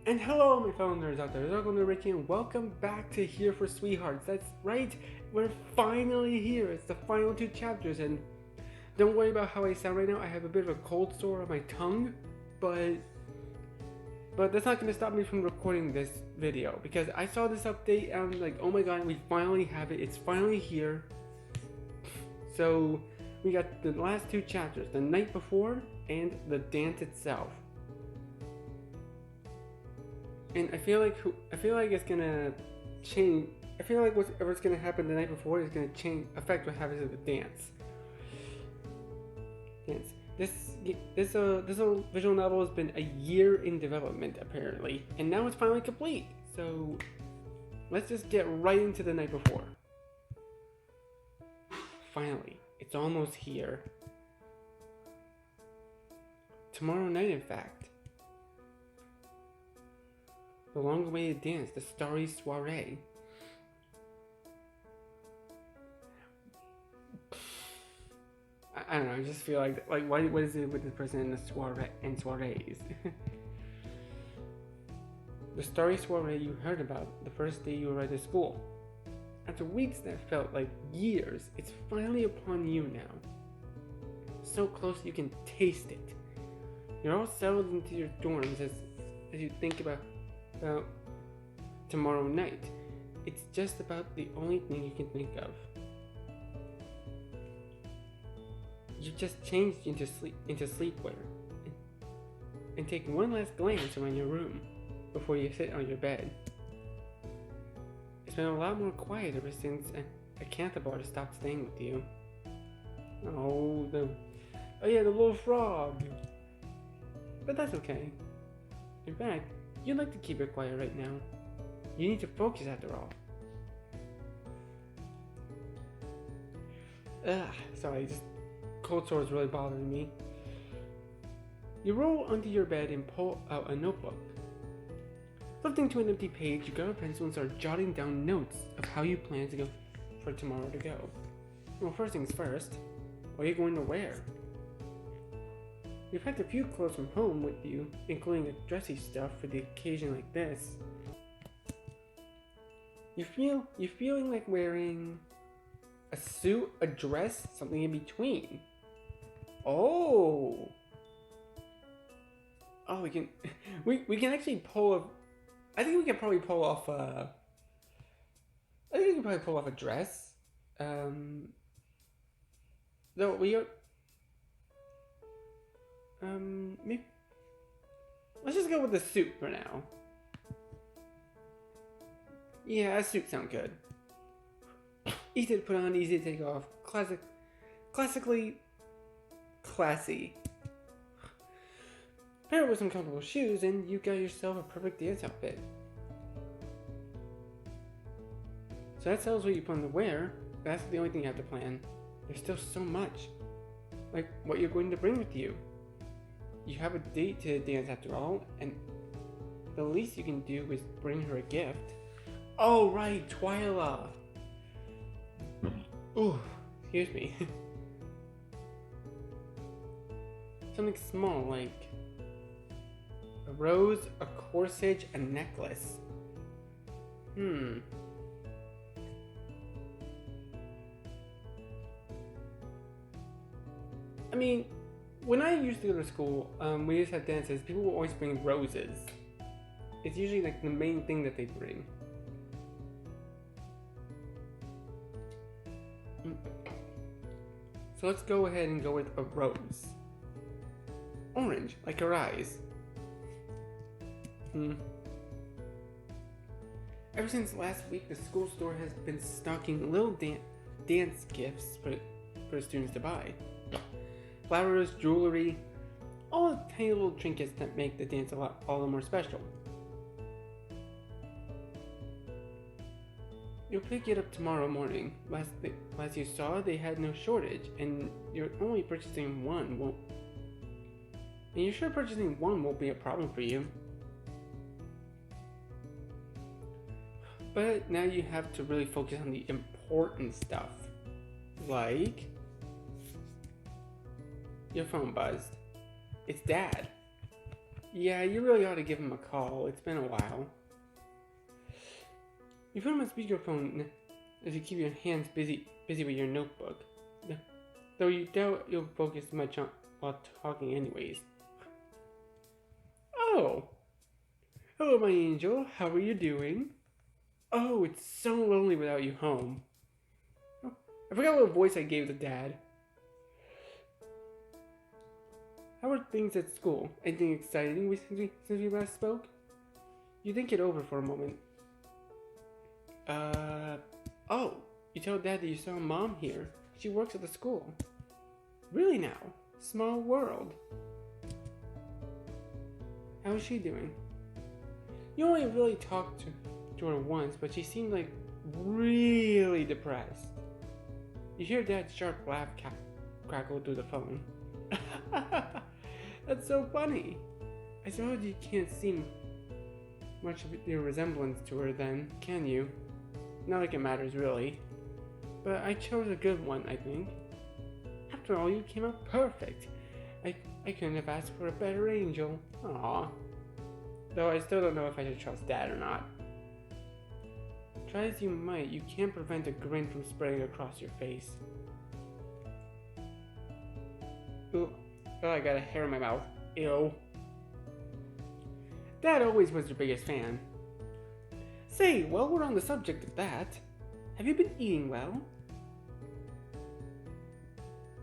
And hello, my fellow nerds out there. It's Uncle Nerd Ricky, and welcome back to Here for Sweethearts. That's right, we're finally here. It's the final two chapters, and don't worry about how I sound right now. I have a bit of a cold sore on my tongue, but that's not going to stop me from recording this video because I saw this update and I'm like, oh my god, we finally have it. It's finally here. So we got the last two chapters, the night before and the dance itself. And I feel like it's gonna change. I feel like whatever's gonna happen the night before is gonna affect what happens at the dance. This visual novel has been a year in development apparently, and now it's finally complete. So let's just get right into the night before. Finally, it's almost here. Tomorrow night, in fact. The long-awaited dance, the starry soiree. I don't know. I just feel like what is it with this person in the soirees? The starry soiree you heard about the first day you arrived at school. After weeks that felt like years, it's finally upon you now. So close you can taste it. You're all settled into your dorms as you think about tomorrow night. It's just about the only thing you can think of. You just changed into sleepwear and take one last glance around your room before you sit on your bed. It's been a lot more quiet ever since a Cantabar stopped staying with you. Oh yeah, the little frog. But that's okay. In fact, you'd like to keep it quiet right now. You need to focus after all. Sorry, just cold sore is really bothering me. You roll onto your bed and pull out a notebook. Flipping to an empty page, you grab a pencil and start jotting down notes of how you plan to go for tomorrow to go. Well, first things first, what are you going to wear? You've packed a few clothes from home with you, including a dressy stuff for the occasion like this. You're feeling like wearing a suit, a dress, something in between. Oh, we can we can actually pull a. I think we can probably pull off a. I think we can probably pull off a dress. Though we are. Maybe. Let's just go with the suit for now. Yeah, a suit sounds good. Easy to put on, easy to take off. Classically classy. Pair it with some comfortable shoes and you got yourself a perfect dance outfit. So that tells what you plan to wear. That's the only thing you have to plan. There's still so much. Like what you're going to bring with you. You have a date to dance after all, and the least you can do is bring her a gift. Oh right, Twyla! Ooh, excuse me. Something small like a rose, a corsage, a necklace. I mean, when I used to go to school, we used to have dances, people would always bring roses. It's usually like the main thing that they bring. So let's go ahead and go with a rose. Orange, like her eyes. Ever since last week, the school store has been stocking little dance gifts for students to buy. Flowers, jewelry, all the tiny little trinkets that make the dance all the more special. You'll pick it up tomorrow morning. Last you saw, they had no shortage, and you're only purchasing one. And you're sure purchasing one won't be a problem for you. But now you have to really focus on the important stuff, like your phone buzzed. It's Dad. Yeah, you really ought to give him a call. It's been a while. You put him on speakerphone as you keep your hands busy with your notebook. Though you doubt you'll focus much on while talking anyways. Oh! Hello, my angel. How are you doing? Oh, it's so lonely without you home. Oh, I forgot what voice I gave the dad. How are things at school? Anything exciting since we last spoke? You think it over for a moment. Oh, you tell Dad that you saw Mom here. She works at the school. Really now? Small world. How's she doing? You only really talked to her once, but she seemed like really depressed. You hear Dad's sharp laugh crackle through the phone. That's so funny. I suppose you can't see much of your resemblance to her then, can you? Not like it matters really. But I chose a good one, I think. After all, you came out perfect. I couldn't have asked for a better angel. Aww. Though I still don't know if I should trust Dad or not. Try as you might, you can't prevent a grin from spreading across your face. Ooh, oh, I got a hair in my mouth. Ew. Dad always was your biggest fan. Say, while we're on the subject of that, have you been eating well?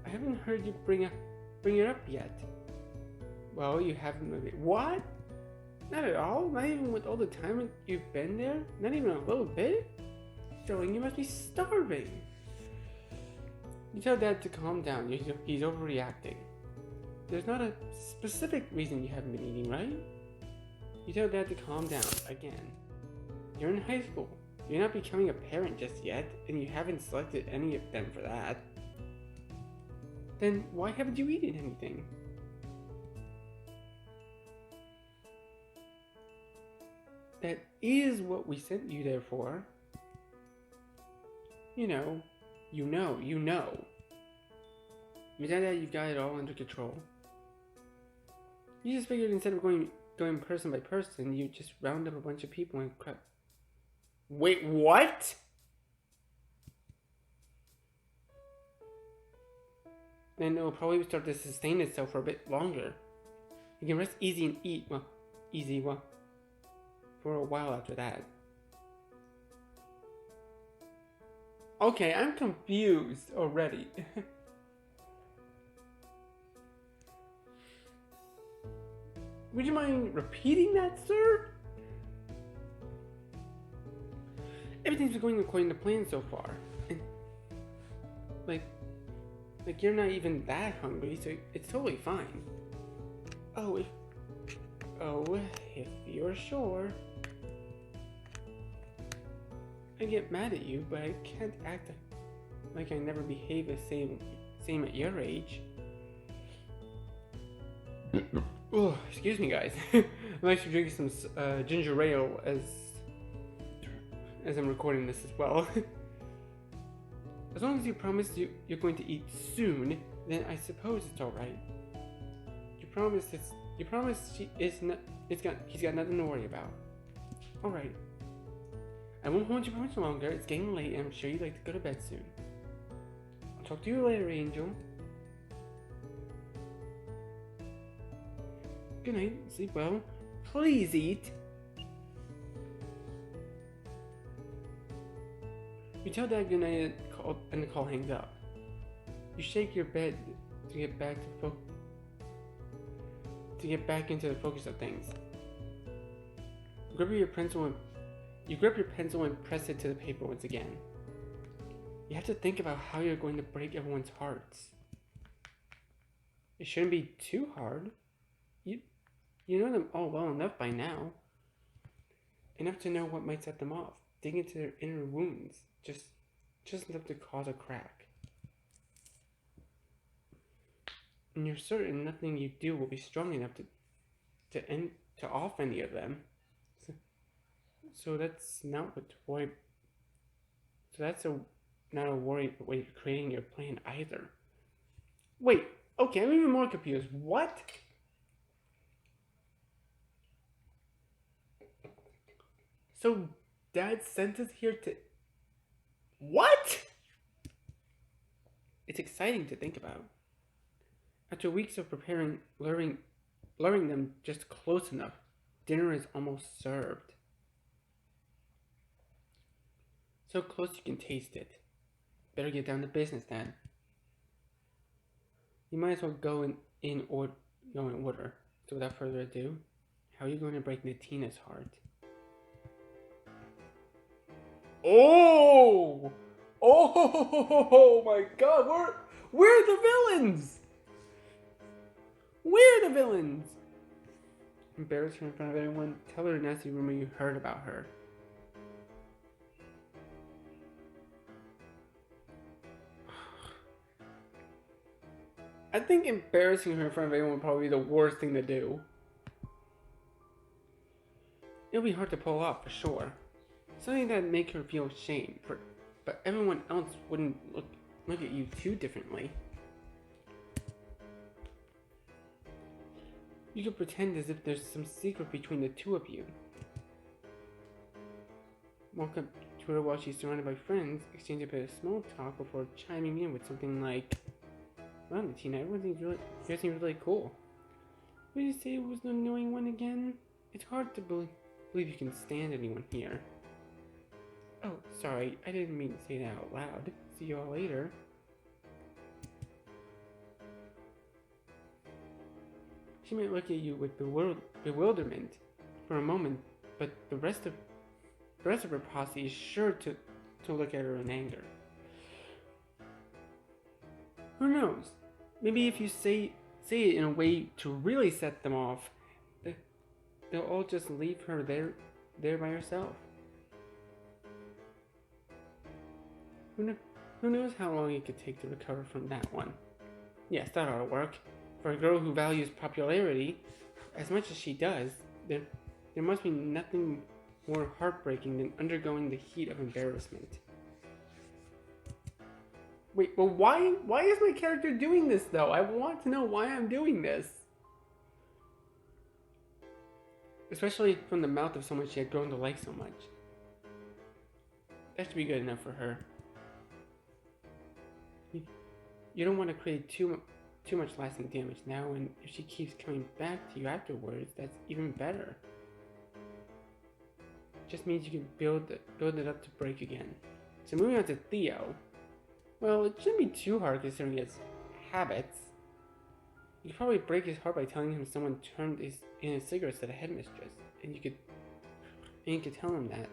I haven't heard you bring it up yet. Well, you haven't. What? Not at all? Not even with all the time you've been there? Not even a little bit? Darling, you must be starving. You tell Dad to calm down. He's overreacting. There's not a specific reason you haven't been eating, right? You tell Dad to calm down again. You're in high school. You're not becoming a parent just yet, and you haven't selected any of them for that. Then why haven't you eaten anything? That is what we sent you there for. You know. You tell Dad you've got it all under control. You just figured instead of going person by person, you just round up a bunch of people and crap. Wait, what? Then it will probably start to sustain itself for a bit longer. You can rest easy and eat, for a while after that. Okay, I'm confused already. Would you mind repeating that, sir? Everything's been going according to plan so far. And, like you're not even that hungry, so it's totally fine. Oh, if you're sure. I get mad at you, but I can't act like I never behave the same at your age. Oh, excuse me, guys. I'm actually drinking some ginger ale as I'm recording this as well. As long as you promise you're going to eat soon, then I suppose it's all right. You promise he's got nothing to worry about. All right. I won't hold you for much longer. It's getting late, and I'm sure you'd like to go to bed soon. I'll talk to you later, Angel. Good night. Sleep well. Please eat. You tell Dad good night and the call hangs up. You shake your bed to get back into the focus of things. You grab your pencil and press it to the paper once again. You have to think about how you're going to break everyone's hearts. It shouldn't be too hard. You know them all well enough by now. Enough to know what might set them off. Dig into their inner wounds. Just enough to cause a crack. And you're certain nothing you do will be strong enough to off any of them. So that's not what to worry. So that's not a worry when you're creating your plan either. Wait, okay, I'm even more confused. What? So, Dad sent us here to. What? It's exciting to think about. After weeks of preparing, luring them just close enough, dinner is almost served. So close you can taste it. Better get down to business then. You might as well go in order. So without further ado, how are you going to break Natina's heart? Oh! Oh my god, we're the villains! We're the villains! Embarrass her in front of everyone, tell her a nasty rumor you heard about her. I think embarrassing her in front of everyone would probably be the worst thing to do. It'll be hard to pull off for sure. Something that'd make her feel shame, but everyone else wouldn't look at you too differently. You could pretend as if there's some secret between the two of you. Walk up to her while she's surrounded by friends, exchange a bit of small talk before chiming in with something like, "Wow, Tina, you guys seem really cool. What did you say was the annoying one again? It's hard to believe you can stand anyone here." "Oh, sorry, I didn't mean to say that out loud. See you all later." She might look at you with bewilderment for a moment, but the rest of her posse is sure to look at her in anger. Who knows? Maybe if you say it in a way to really set them off, they'll all just leave her there by herself. Who knows how long it could take to recover from that one? Yes, that ought to work. For a girl who values popularity as much as she does, there must be nothing more heartbreaking than undergoing the heat of embarrassment. Wait, well why is my character doing this though? I want to know why I'm doing this. Especially from the mouth of someone she had grown to like so much. That should be good enough for her. You don't want to create too much lasting damage now, and if she keeps coming back to you afterwards, that's even better. Just means you can build it up to break again. So moving on to Theo. Well, it shouldn't be too hard considering his habits. You could probably break his heart by telling him someone turned in his cigarettes to the headmistress, and you could tell him that.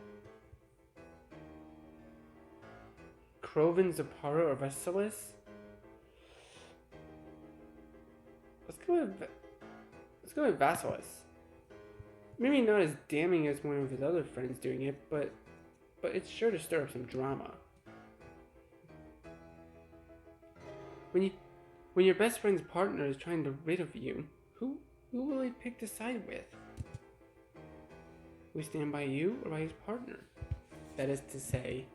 Croven, Zapara, or Vasilis? Let's go with Vasilis. Maybe not as damning as one of his other friends doing it, but it's sure to stir up some drama. When your best friend's partner is trying to rid of you, who will he pick to side with? Will he stand by you or by his partner? That is to say,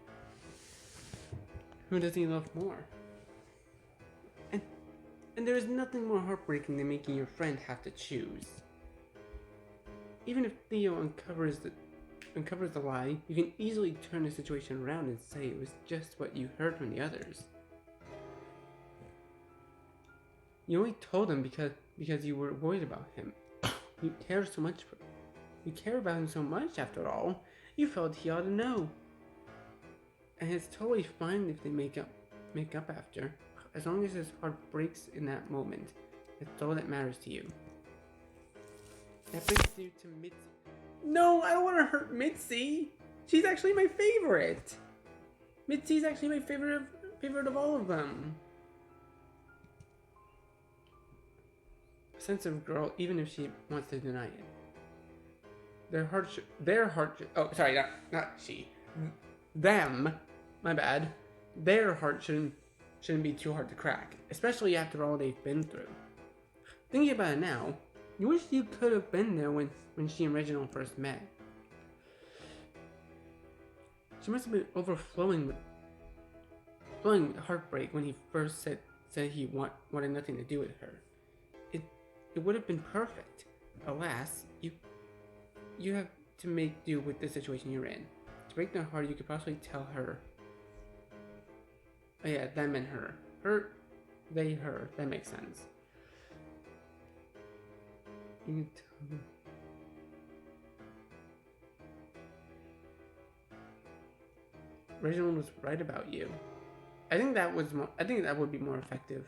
who does he love more? And there is nothing more heartbreaking than making your friend have to choose. Even if Theo uncovers the lie, you can easily turn the situation around and say it was just what you heard from the others. You only told him because you were worried about him. You care about him so much after all. You felt he ought to know. And it's totally fine if they make up after. As long as his heart breaks in that moment, that's all that matters to you. That brings you to Mitzi. No, I don't want to hurt Mitzi. She's actually my favorite. Mitzi's actually my favorite of all of them. A sensitive girl, even if she wants to deny it. Oh, sorry, not she. Them. My bad. Their heart shouldn't be too hard to crack, especially after all they've been through. Thinking about it now, you wish you could have been there when she and Reginald first met. She must have been overflowing with heartbreak when he first said he wanted nothing to do with her. It would have been perfect. Alas, you have to make do with the situation you're in. To break their heart, you could possibly tell her. Oh yeah, them and her. Her, they, her. That makes sense. You can tell them. Reginald was right about you. I think that would be more effective.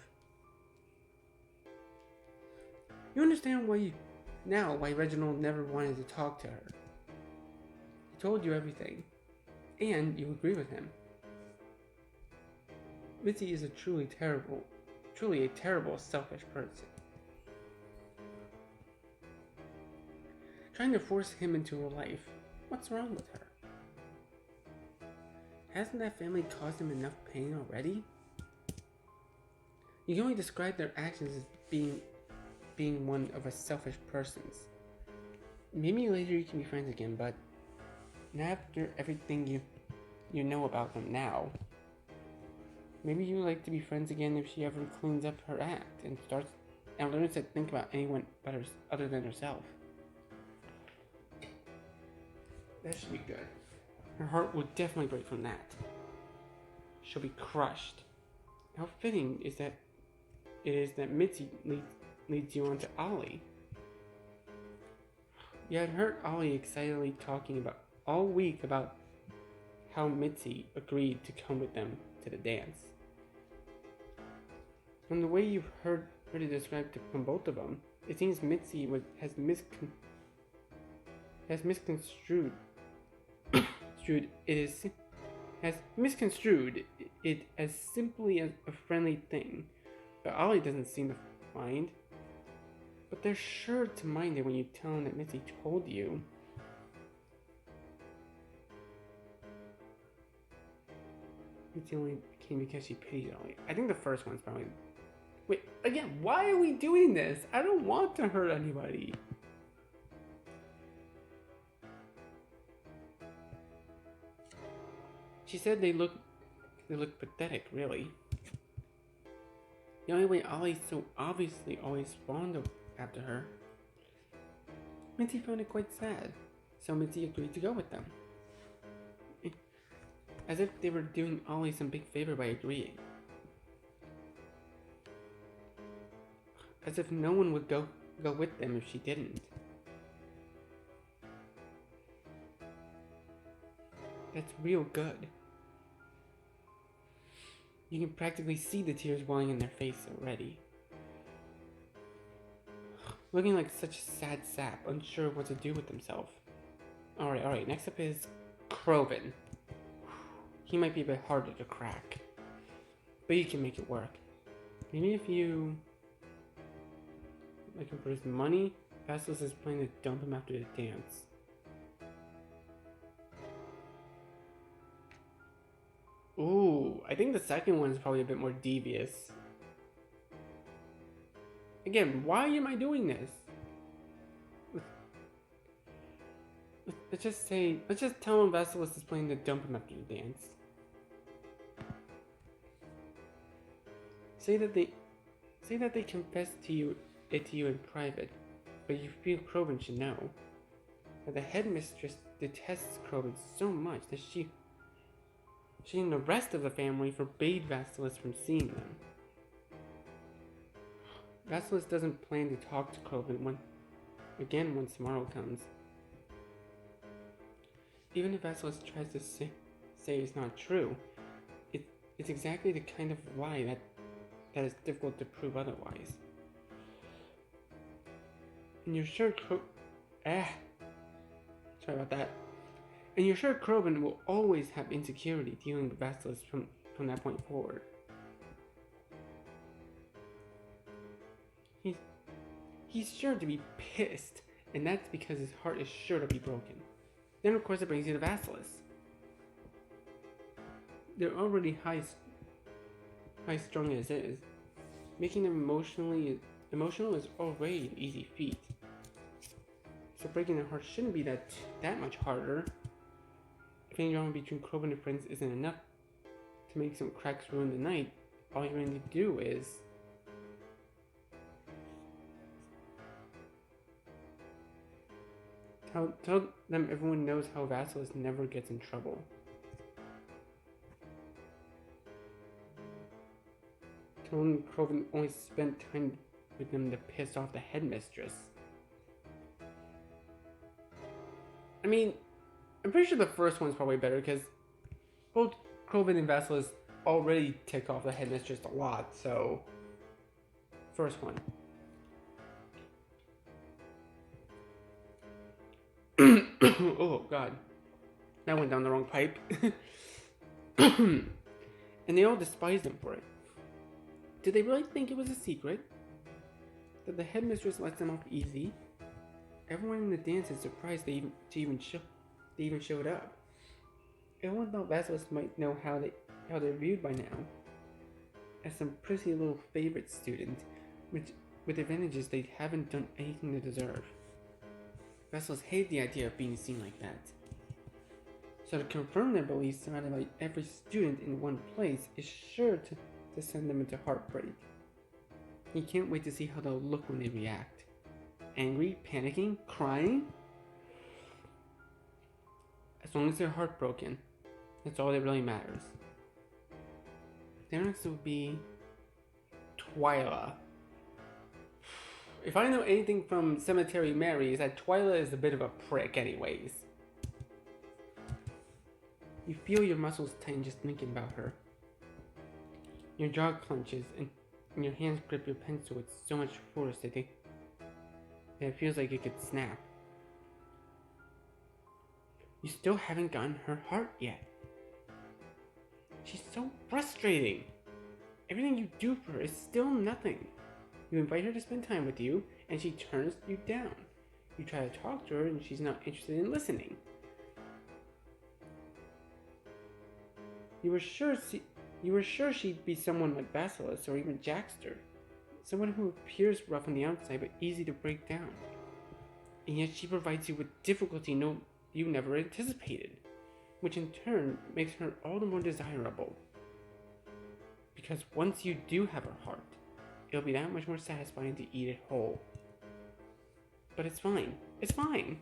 You understand why Reginald never wanted to talk to her. He told you everything, and you agree with him. Mitzi is a truly a terrible, selfish person. Trying to force him into her life. What's wrong with her? Hasn't that family caused him enough pain already? You can only describe their actions as being one of a selfish person's. Maybe later you can be friends again, but not after everything you know about them now. Maybe you would like to be friends again if she ever cleans up her act and learns to think about anyone other than herself. That should be good. Her heart will definitely break from that. She'll be crushed. How fitting it is that Mitzi leads you on to Ollie. You had heard Ollie excitedly talking all week about how Mitzi agreed to come with them to the dance. From the way you've heard it described from both of them, it seems Mitzi has misconstrued it as simply as a friendly thing, but Ollie doesn't seem to mind. But they're sure to mind it when you tell them that Mitzi told you. Mitzi only came because she paid Ollie. I think the first one's probably... Wait, again, why are we doing this? I don't want to hurt anybody. She said they look pathetic, really. The only way Ollie's so obviously always fond after her. Mitzi found it quite sad, so Mitzi agreed to go with them. As if they were doing Ollie some big favor by agreeing. As if no one would go with them if she didn't. That's real good. You can practically see the tears welling in their face already. Looking like such a sad sap, unsure what to do with himself. Alright, next up is Kroven. He might be a bit harder to crack, but you can make it work. Maybe if you like him for his money, Basilisk is planning to dump him after the dance. Ooh, I think the second one is probably a bit more devious. Again, why am I doing this? Let's just tell him Basilisk is planning to dump him after the dance. Say that they confess to you in private, but you feel Kroven should know. That the headmistress detests Kroven so much that she and the rest of the family forbade Basilisk from seeing them. Basilisk doesn't plan to talk to Kroven once tomorrow comes. Even if Basilisk tries to say it's not true, it's exactly the kind of lie that is difficult to prove otherwise. And you're sure sorry about that. And you're sure Kroven will always have insecurity dealing with Basilisk from that point forward. He's sure to be pissed, and that's because his heart is sure to be broken. Then of course it brings you to Basilisk. They're already high-strung as is. Making them emotional is already an easy feat. So breaking their heart shouldn't be that much harder. If any drama between Kroven and friends isn't enough to make some cracks ruin the night, all you really need to do is Tell them everyone knows how Vasilis never gets in trouble. Tell them Kroven only spent time with them to piss off the headmistress. I mean, I'm pretty sure the first one's probably better because both Kroven and Vasilis already tick off the headmistress a lot, so first one. Oh god, that went down the wrong pipe. And they all despised him for it. Did they really think it was a secret? That the headmistress lets them off easy? Everyone in the dance is surprised they even showed up. Everyone thought Vasilis might know how they're viewed by now, as some prissy little favorite student, with advantages they haven't done anything to deserve. Vasilis hated the idea of being seen like that. So to confirm their beliefs, surrounded by every student in one place is sure to send them into heartbreak. He can't wait to see how they'll look when they react. Angry, panicking, crying? As long as they're heartbroken, that's all that really matters. Then next will be Twyla. If I know anything from Cemetery Mary, is that Twyla is a bit of a prick anyways. You feel your muscles tighten just thinking about her. Your jaw clenches and your hands grip your pencil with so much force that it feels like it could snap. You still haven't gotten her heart yet. She's so frustrating. Everything you do for her is still nothing. You invite her to spend time with you, and she turns you down. You try to talk to her, and she's not interested in listening. You were sure she'd be someone like Vasilis or even Jackster. Someone who appears rough on the outside but easy to break down. And yet she provides you with difficulty you never anticipated, which in turn makes her all the more desirable. Because once you do have her heart, it'll be that much more satisfying to eat it whole. But it's fine. It's fine.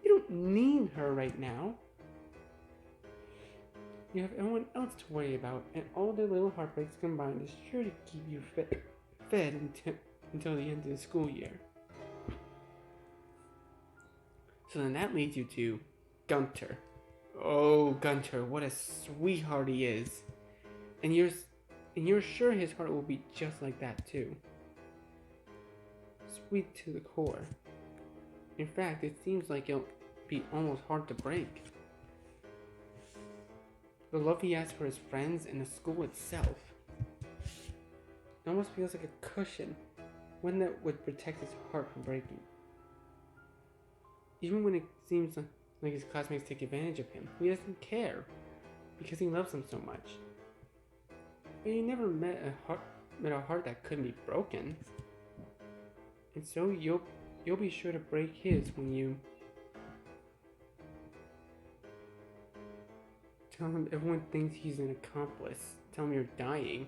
You don't need her right now. You have everyone else to worry about, and all their little heartbreaks combined is sure to keep you fed until the end of the school year. So then that leads you to Gunter. Oh, Gunter, what a sweetheart he is. And you're sure his heart will be just like that too. Sweet to the core. In fact, it seems like it'll be almost hard to break. The love he has for his friends and the school itself. It almost feels like a cushion, one that would protect his heart from breaking. Even when it seems like his classmates take advantage of him, he doesn't care, because he loves them so much. But he never met a heart that couldn't be broken. And so you'll be sure to break his when you tell him everyone thinks he's an accomplice. Tell him you're dying.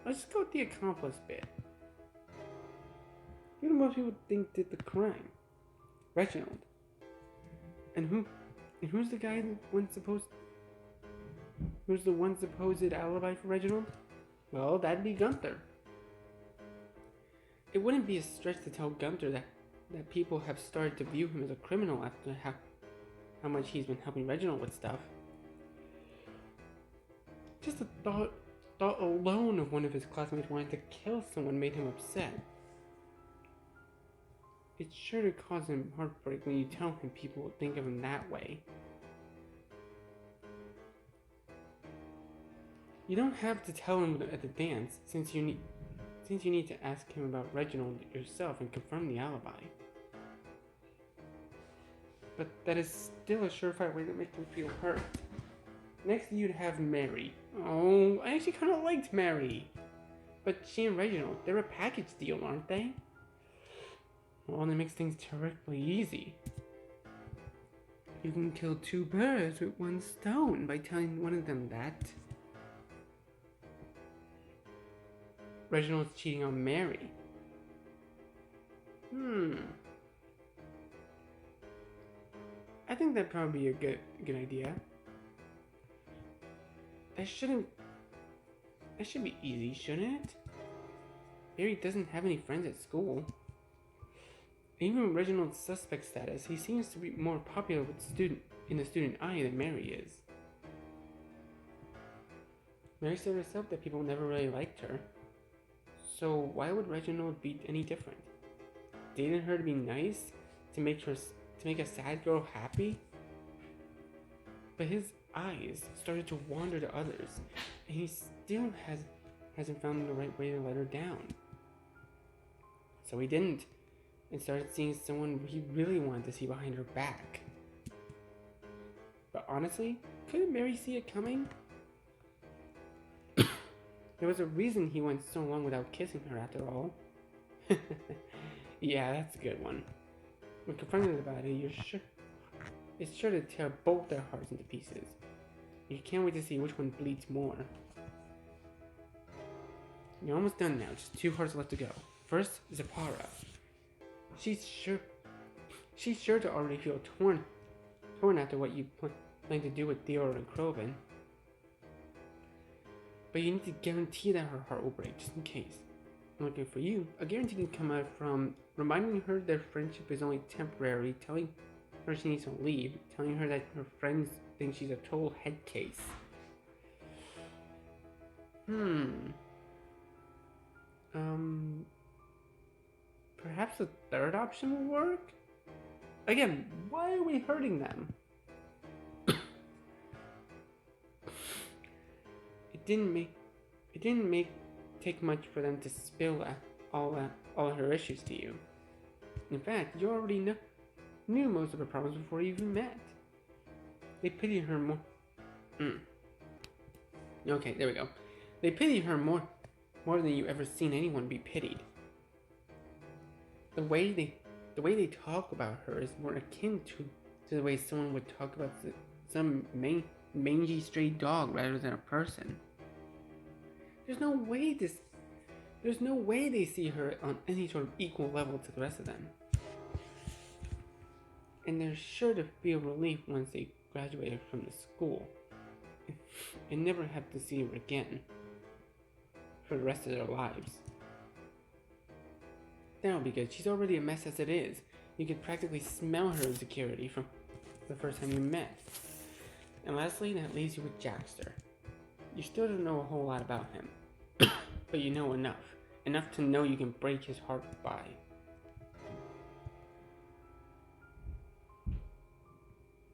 Let's go with the accomplice bit. Who do most people think did the crime? Reginald. And who's the guy who's the one supposed alibi for Reginald? Well, that'd be Gunther. It wouldn't be a stretch to tell Gunther that people have started to view him as a criminal after how much he's been helping Reginald with stuff. Just the thought alone of one of his classmates wanting to kill someone made him upset. It's sure to cause him heartbreak when you tell him people will think of him that way. You don't have to tell him at the dance, since you need to ask him about Reginald yourself and confirm the alibi. But that is still a surefire way to make him feel hurt. Next you'd have Mary. Oh, I actually kind of liked Mary. But she and Reginald, they're a package deal, aren't they? Well, that makes things terribly easy. You can kill two birds with one stone by telling one of them that Reginald's cheating on Mary. I think that'd probably be a good idea. That should be easy, shouldn't it? Barry doesn't have any friends at school. Even Reginald's suspect status, he seems to be more popular in the student eye than Mary is. Mary said herself that people never really liked her. So why would Reginald be any different? Dating her to be nice? To make a sad girl happy? But his eyes started to wander to others, and he still hasn't found the right way to let her down. So he didn't, and started seeing someone he really wanted to see behind her back. But honestly, couldn't Mary see it coming? There was a reason he went so long without kissing her after all. Yeah, that's a good one. When confronted about it, it's sure to tear both their hearts into pieces. You can't wait to see which one bleeds more. You're almost done now, just 2 hearts left to go. First, Zipporah. She's sure to already feel torn after what you plan to do with Theodore and Crowben. But you need to guarantee that her heart will break, just in case. And looking for you, a guarantee can come out from reminding her their friendship is only temporary, telling her she needs to leave, telling her that her friends think she's a total head case. Perhaps a third option will work? Again, why are we hurting them? It didn't take much for them to spill all her issues to you. In fact, you already knew most of her problems before you even met. They pitied her more. Okay, there we go. They pitied her more than you ever seen anyone be pitied. The way they talk about her is more akin to the way someone would talk about some mangy stray dog rather than a person. There's no way they see her on any sort of equal level to the rest of them. And they're sure to feel relief once they graduated from the school and never have to see her again for the rest of their lives. That'll be good. She's already a mess as it is. You could practically smell her insecurity from the first time you met. And lastly, that leaves you with Jackster. You still don't know a whole lot about him, but you know enough. Enough to know you can break his heart by.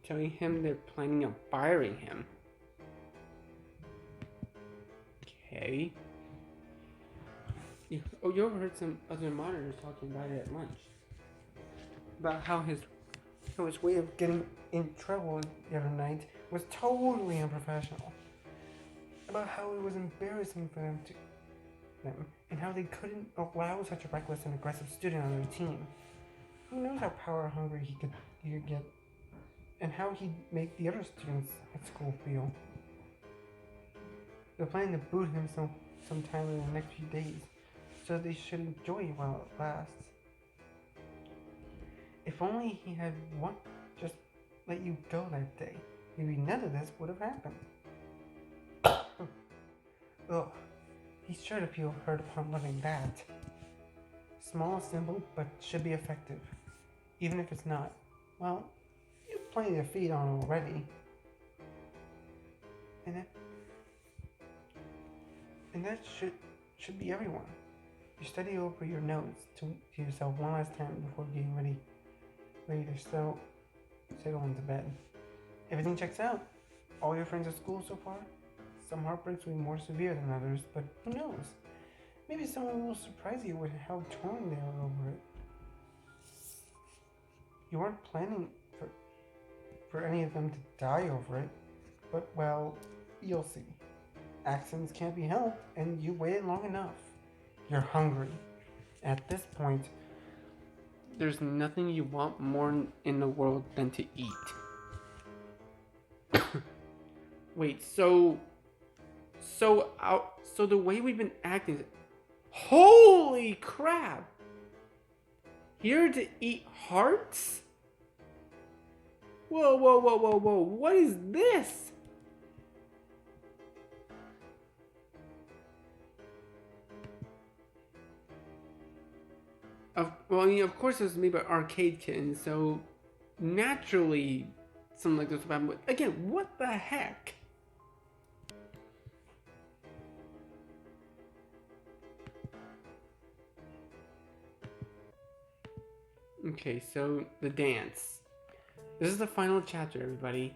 Telling him they're planning on firing him. Okay. You overheard some other monitors talking about it at lunch. About how his way of getting in trouble the other night was totally unprofessional. About how it was embarrassing for them, and how they couldn't allow such a reckless and aggressive student on their team. Who knows how power hungry he could get, and how he'd make the other students at school feel. They're planning to boot him sometime in the next few days, so they should enjoy it while it lasts. If only he had just let you go that day, maybe none of this would have happened. Ugh, he's sure to feel hurt upon learning that. Small, simple, but should be effective. Even if it's not, well, you have plenty to feed on already. And that should be everyone. You study over your notes to yourself one last time before getting ready to settle into bed. Everything checks out. All your friends at school so far? Some heartbreaks will be more severe than others, but who knows? Maybe someone will surprise you with how torn they are over it. You weren't planning for any of them to die over it, but well, you'll see. Accidents can't be helped, and you waited long enough. You're hungry. At this point, there's nothing you want more in the world than to eat. Wait, so the way we've been acting is... Holy crap! Here to eat hearts? Whoa, whoa, whoa, whoa, whoa. What is this? Well, I mean, of course it was made by Arcade Kitten, so naturally something like this would happen. But again, what the heck? Okay, so the dance. This is the final chapter, everybody.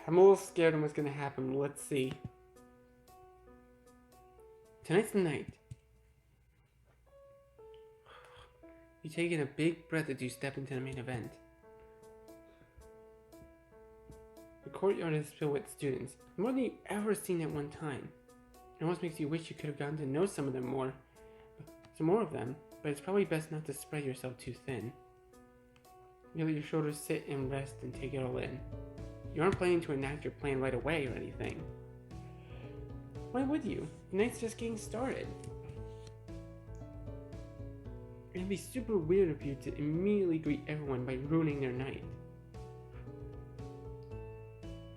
I'm a little scared of what's gonna happen. Let's see. Tonight's the night. You take in a big breath as you step into the main event. The courtyard is filled with students, more than you've ever seen at one time. It almost makes you wish you could have gotten to know some of them more. Some more of them, but it's probably best not to spread yourself too thin. You let your shoulders sit and rest and take it all in. You aren't planning to enact your plan right away or anything. Why would you? The night's just getting started. It'd be super weird of you to immediately greet everyone by ruining their night.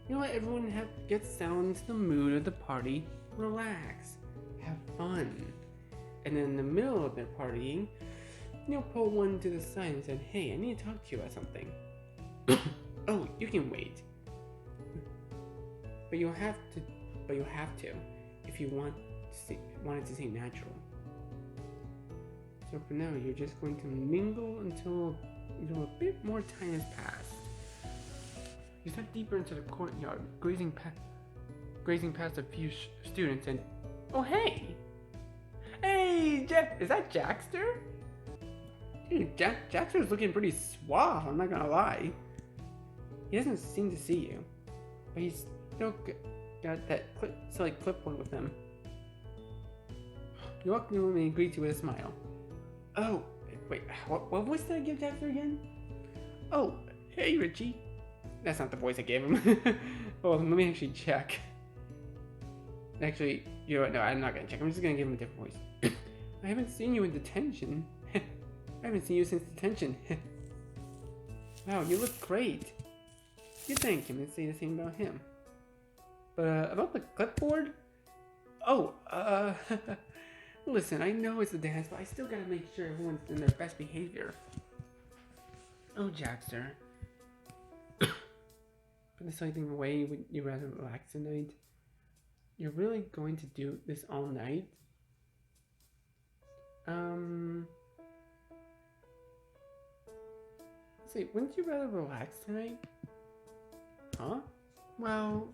You let everyone get settled into the mood of the party, relax, have fun. And then in the middle of their partying, you'll pull one to the side and say, "Hey, I need to talk to you about something." "Oh, you can wait." But you'll have to, if you want it to seem natural. So for now, you're just going to mingle until a bit more time has passed. You step deeper into the courtyard, grazing past a few students, and oh hey, is that Jackster? Dude, Jackster's looking pretty suave. I'm not gonna lie. He doesn't seem to see you, but he's still got that silly clipboard with him. You walk in the room and he greets you with a smile. Oh, wait, what voice did I give Jackster again? Oh, hey Richie. That's not the voice I gave him. Oh, let me actually check. Actually, you know what? No, I'm not gonna check. I'm just gonna give him a different voice. I haven't seen you in detention. I haven't seen you since detention. Wow, you look great. You thank him and say the same about him. But about the clipboard? Oh, listen, I know it's a dance, but I still gotta make sure everyone's in their best behavior. Oh, Jackster. Put this thing away, would you rather relax tonight? You're really going to do this all night? Let's see, wouldn't you rather relax tonight? Huh? Well,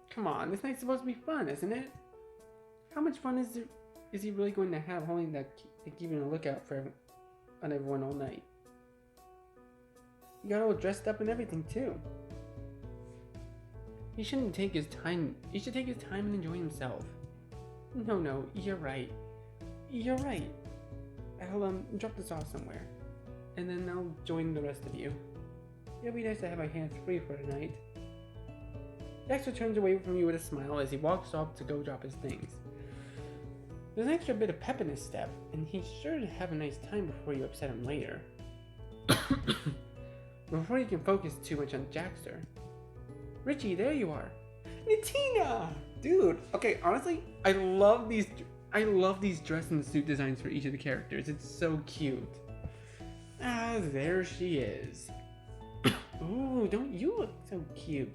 come on, this night's supposed to be fun, isn't it? How much fun is he really going to have holding that keeping a lookout on everyone all night? You got all dressed up and everything too. He shouldn't take his time. He should take his time and enjoy himself. No, you're right. You're right. I'll drop this off somewhere, and then I'll join the rest of you. It'll be nice to have my hands free for tonight. Dexter turns away from you with a smile as he walks off to go drop his things. There's an extra bit of pep in his step, and he's sure to have a nice time before you upset him later. Before you can focus too much on Jackster. Richie, there you are. Natina! Dude, okay, honestly, I love these dress and suit designs for each of the characters. It's so cute. Ah, there she is. Ooh, don't you look so cute?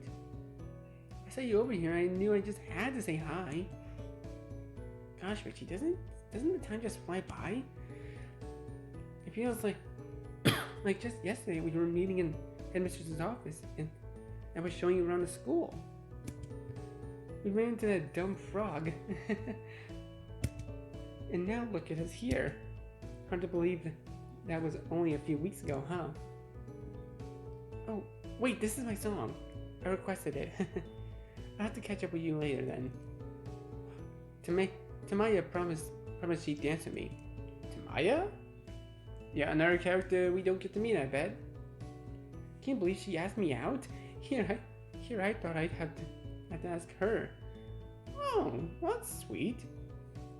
I saw you over here, I knew I just had to say hi. Gosh, Richie, doesn't the time just fly by? It feels like like just yesterday we were meeting in headmistress's office and I was showing you around the school. We ran into that dumb frog. And now look at us here. Hard to believe that was only a few weeks ago, huh? Oh, wait, this is my song. I requested it. I'll have to catch up with you later then. Tamaya promised she'd dance with me. Tamaya? Yeah, another character we don't get to meet, I bet. Can't believe she asked me out. Here I thought I'd have to ask her. Oh, well, that's sweet.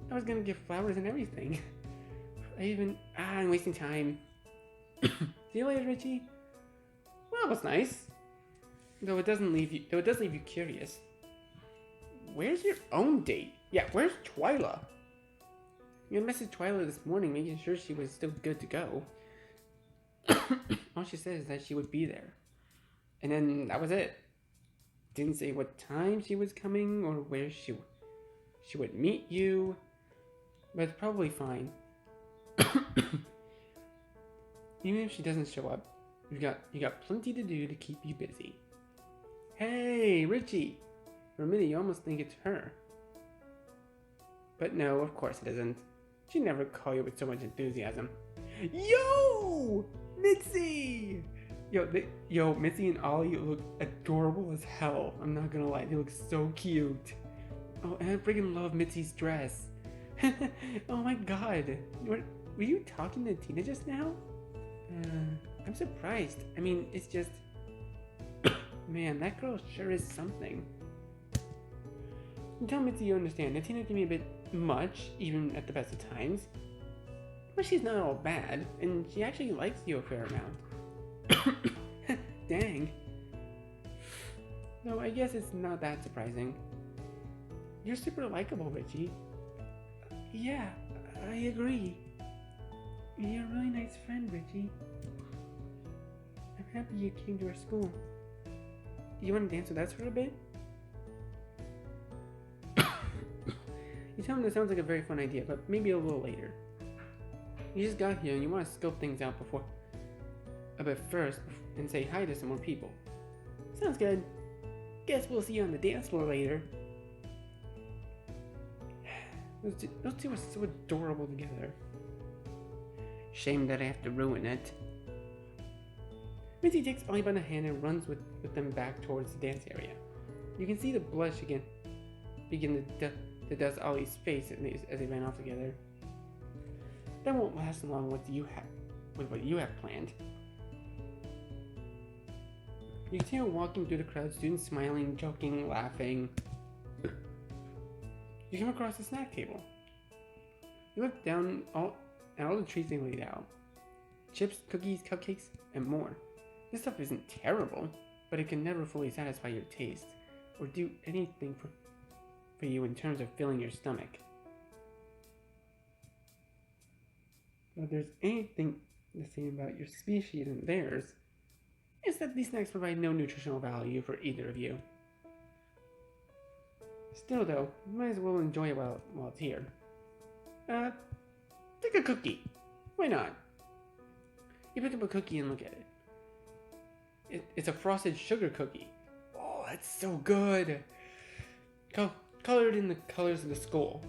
I was gonna give flowers and everything. I'm wasting time. See you later, Richie. Well, that was nice. Though it does leave you curious. Where's your own date? Yeah, where's Twyla? You messaged Twyla this morning, making sure she was still good to go. All she said is that she would be there. And then that was it. Didn't say what time she was coming or where she would meet you. But it's probably fine. Even if she doesn't show up, you got plenty to do to keep you busy. Hey, Richie! For a minute you almost think it's her. But no, of course it isn't. She'd never call you with so much enthusiasm. Yo! Mitzi! Yo, Mitzi and Ollie look adorable as hell. I'm not gonna lie, they look so cute. Oh, and I freaking love Mitzi's dress. Oh my god. Were you talking to Tina just now? I'm surprised. I mean, it's just... Man, that girl sure is something. Tell Mitzi you understand that Tina can be a bit much, even at the best of times. But she's not all bad, and she actually likes you a fair amount. Dang. No, I guess it's not that surprising. You're super likable, Richie. Yeah, I agree. You're a really nice friend, Richie. I'm happy you came to our school. You want to dance with us for a bit? You tell him that sounds like a very fun idea, but maybe a little later. You just got here and you want to scope things out first and say hi to some more people. Sounds good. Guess we'll see you on the dance floor later. Those two are so adorable together. Shame that I have to ruin it. Mitzi takes Ollie by the hand and runs with them back towards the dance area. You can see the blush again begin to dust Ollie's face as they ran off together. That won't last long with what you have planned. You continue walking through the crowd, students smiling, joking, laughing. You come across a snack table. You look down at all the treats they laid out. Chips, cookies, cupcakes, and more. This stuff isn't terrible, but it can never fully satisfy your taste or do anything for you in terms of filling your stomach. But if there's anything the same about your species and theirs, it's that these snacks provide no nutritional value for either of you. Still though, you might as well enjoy it while it's here. Take a cookie. Why not? You pick up a cookie and look at it. It's a frosted sugar cookie. Oh, that's so good. Colored in the colors of the skull.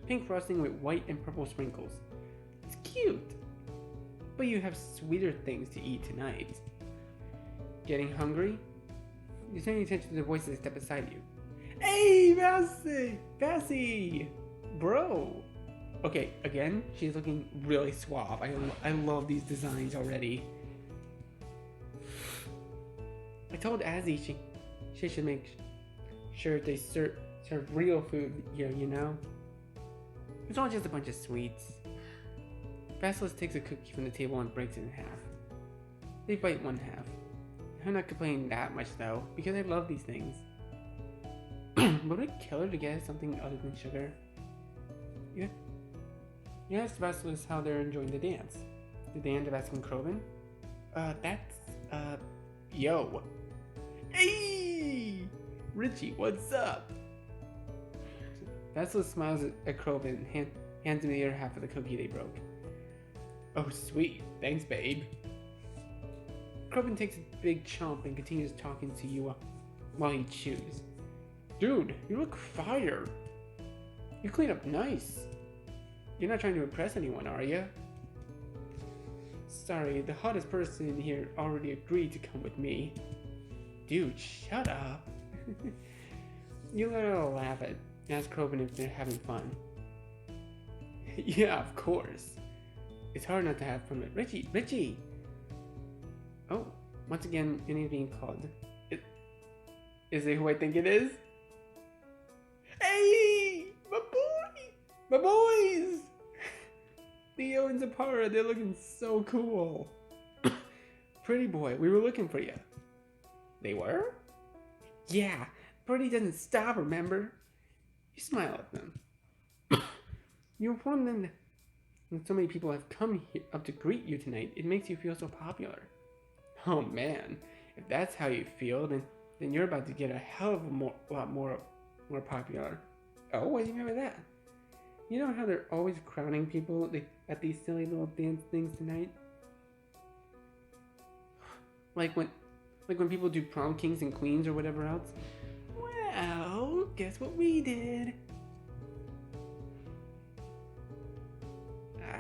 Pink frosting with white and purple sprinkles. It's cute. But you have sweeter things to eat tonight. Getting hungry? You're paying attention to the voices that step beside you. Hey, Vassy! Bro! Okay, again, she's looking really suave. I love these designs already. I told Azzy she should make sure they serve real food here, you know? It's all just a bunch of sweets. Basilisk takes a cookie from the table and breaks it in half. They bite one half. I'm not complaining that much though, because I love these things. Would it kill her to get something other than sugar? Yeah. You asked Basilisk how they're enjoying the dance. Did they end up asking Kroven? Yo. Hey! Richie, what's up? Basilisk smiles at Kroven and hands him the other half of the cookie they broke. Oh, sweet. Thanks, babe. Kroven takes a big chomp and continues talking to you while he chews. Dude, you look fire. You clean up nice. You're not trying to impress anyone, are you? Sorry, the hottest person in here already agreed to come with me. Dude, shut up. You let her laugh at ask Kroven if they're having fun. Yeah, of course. It's hard not to have fun with Richie! Oh, once again, your name's being called. Is it who I think it is? Hey! My boys! Theo and Zapara, they're looking so cool. Pretty boy, we were looking for you. They were? Yeah, Birdie doesn't stop, remember? You smile at them. You inform them that when so many people have come here up to greet you tonight, it makes you feel so popular. Oh man, if that's how you feel, then you're about to get a hell of a lot more popular. Oh, what do you mean by that? You know how they're always crowning people at these silly little dance things tonight? Like when people do prom kings and queens or whatever else? Well, guess what we did?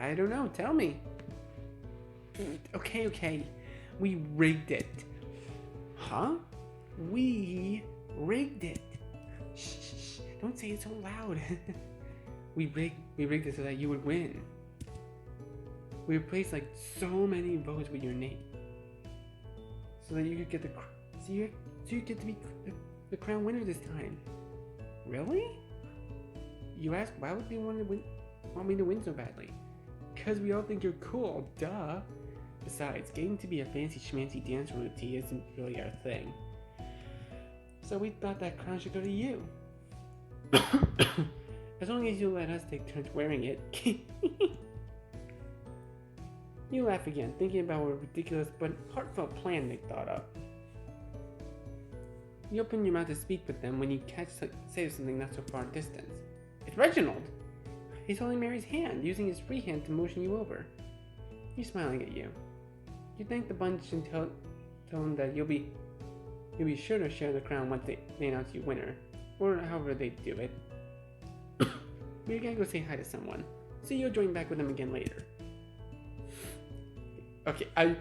I don't know, tell me. Okay. We rigged it. Huh? We rigged it. Shh, don't say it so loud. We rigged it so that you would win. We replaced like so many votes with your name. So that you could get so you get to be the crown winner this time. Really? You ask why would they want me to win so badly? Because we all think you're cool, duh. Besides, getting to be a fancy schmancy dance royalty isn't really our thing. So we thought that crown should go to you. As long as you let us take turns wearing it. You laugh again, thinking about what a ridiculous but heartfelt plan they thought up. You open your mouth to speak with them when you say something not so far distance. It's Reginald! He's holding Mary's hand, using his free hand to motion you over. He's smiling at you. You thank the bunch and tell them that you'll be sure to share the crown once they announce you winner, or however they do it. But you gotta go say hi to someone, so you'll join back with them again later. Okay, I'm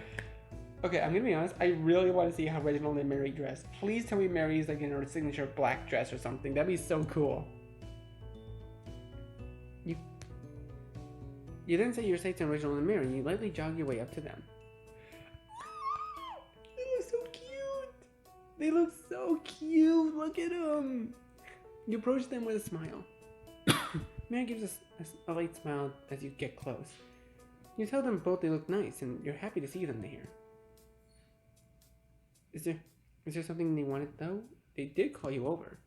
gonna be honest. I really want to see how Reginald and Mary dress. Please tell me Mary's like in her signature black dress or something. That'd be so cool. You then say your sights on Reginald and Mary, and you lightly jog your way up to them. They look so cute. They look so cute. Look at them. You approach them with a smile. Mary gives a light smile as you get close. You tell them both they look nice, and you're happy to see them here. Is there something they wanted, though? They did call you over.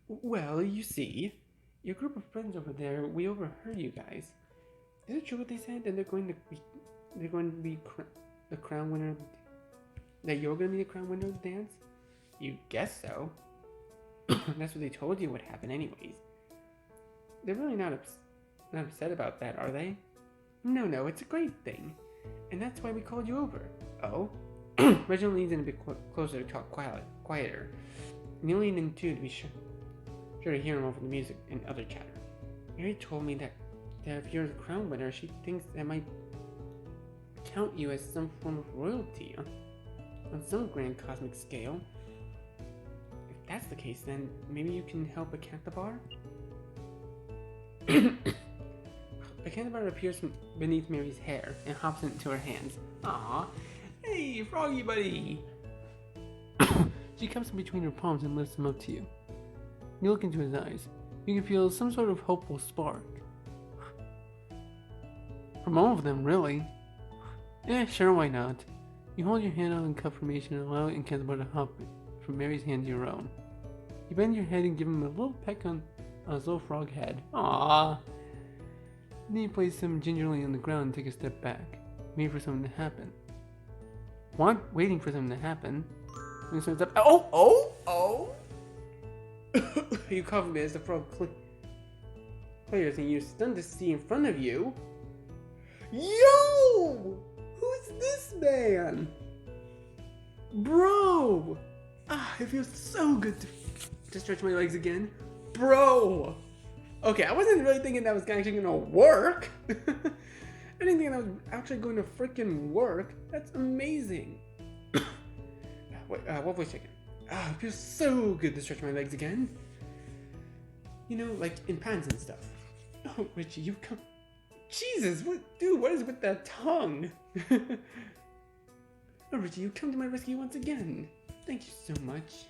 Well, you see, your group of friends over there, we overheard you guys. Is it true what they said? That they're going to be the crown winner? That you're going to be the crown winner of the dance? You guess so. That's what they told you would happen anyways. They're really not upset about that, are they? No, it's a great thing. And that's why we called you over. Oh? Reginald leans in a bit closer to talk quieter. And you lean in too to be sure to hear him over the music and other chatter. Mary told me that if you're the crown winner, she thinks that might count you as some form of royalty on some grand cosmic scale. If that's the case, then maybe you can help a Cantabar? A Cantabar appears from beneath Mary's hair and hops into her hands. Aww. Hey, Froggy buddy! She comes in between her palms and lifts him up to you. You look into his eyes. You can feel some sort of hopeful spark. From all of them, really. Yeah, sure, why not? You hold your hand out in cup formation and allow Cantabar to hop from Mary's hand to your own. You bend your head and give him a little peck on his little frog head. Aww. Then you place him gingerly on the ground and take a step back, waiting for something to happen. Waiting for something to happen. When he stands up, oh! You cough a bit as the frog clears, and you're stunned to see in front of you. Yo! Who's this man? Bro! It feels so good to stretch my legs again. Bro! Okay, I wasn't really thinking that was actually gonna work. I didn't think that was actually going to freaking work. That's amazing. Wait, what voice chicken? It feels so good to stretch my legs again. You know, like in pants and stuff. Oh, Richie, you come. Jesus, what is with that tongue? Oh, Richie, you come to my rescue once again. Thank you so much.